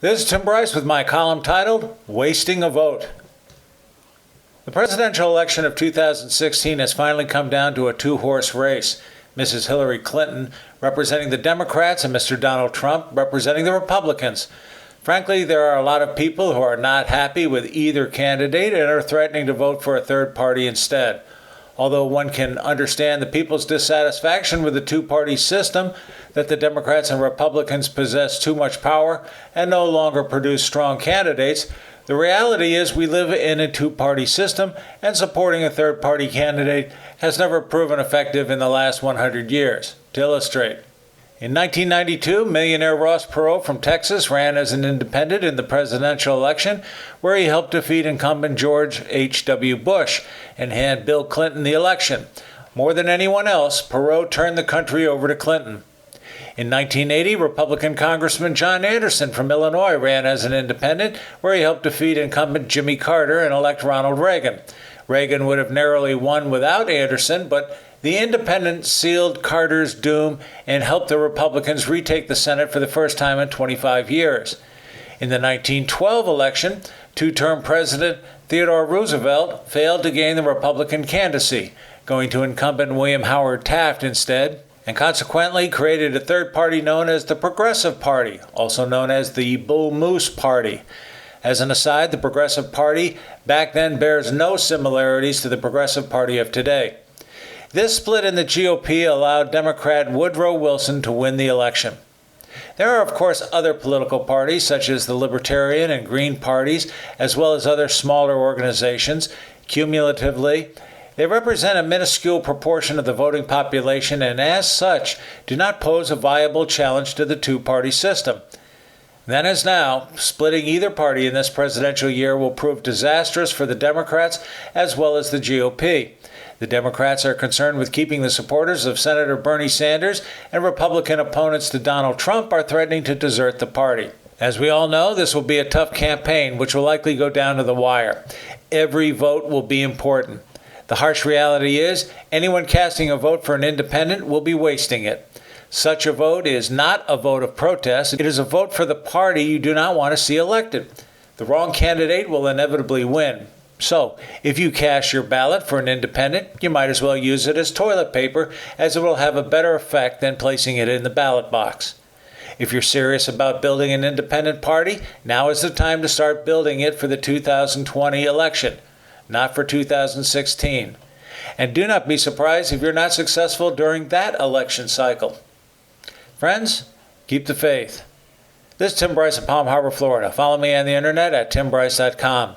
This is Tim Bryce with my column titled, Wasting a Vote. The presidential election of 2016 has finally come down to a two-horse race. Mrs. Hillary Clinton representing the Democrats and Mr. Donald Trump representing the Republicans. Frankly, there are a lot of people who are not happy with either candidate and are threatening to vote for a third party instead. Although one can understand the people's dissatisfaction with the two-party system, that the Democrats and Republicans possess too much power and no longer produce strong candidates, the reality is we live in a two-party system, and supporting a third-party candidate has never proven effective in the last 100 years. To illustrate, in 1992, millionaire Ross Perot from Texas ran as an independent in the presidential election, where he helped defeat incumbent George H.W. Bush and hand Bill Clinton the election. More than anyone else, Perot turned the country over to Clinton. In 1980, Republican Congressman John Anderson from Illinois ran as an independent, where he helped defeat incumbent Jimmy Carter and elect Ronald Reagan. Reagan would have narrowly won without Anderson, but the independent sealed Carter's doom and helped the Republicans retake the Senate for the first time in 25 years. In the 1912 election, two-term President Theodore Roosevelt failed to gain the Republican candidacy, going to incumbent William Howard Taft instead, and consequently created a third party known as the Progressive Party, also known as the Bull Moose Party. As an aside, the Progressive Party back then bears no similarities to the Progressive Party of today. This split in the GOP allowed Democrat Woodrow Wilson to win the election. There are, of course, other political parties, such as the Libertarian and Green parties, as well as other smaller organizations. Cumulatively, they represent a minuscule proportion of the voting population and, as such, do not pose a viable challenge to the two-party system. Then as now, splitting either party in this presidential year will prove disastrous for the Democrats as well as the GOP. The Democrats are concerned with keeping the supporters of Senator Bernie Sanders, and Republican opponents to Donald Trump are threatening to desert the party. As we all know, this will be a tough campaign, which will likely go down to the wire. Every vote will be important. The harsh reality is, anyone casting a vote for an independent will be wasting it. Such a vote is not a vote of protest. It is a vote for the party you do not want to see elected. The wrong candidate will inevitably win. So, if you cast your ballot for an independent, you might as well use it as toilet paper, as it will have a better effect than placing it in the ballot box. If you're serious about building an independent party, now is the time to start building it for the 2020 election, not for 2016. And do not be surprised if you're not successful during that election cycle. Friends, keep the faith. This is Tim Bryce of Palm Harbor, Florida. Follow me on the internet at timbryce.com.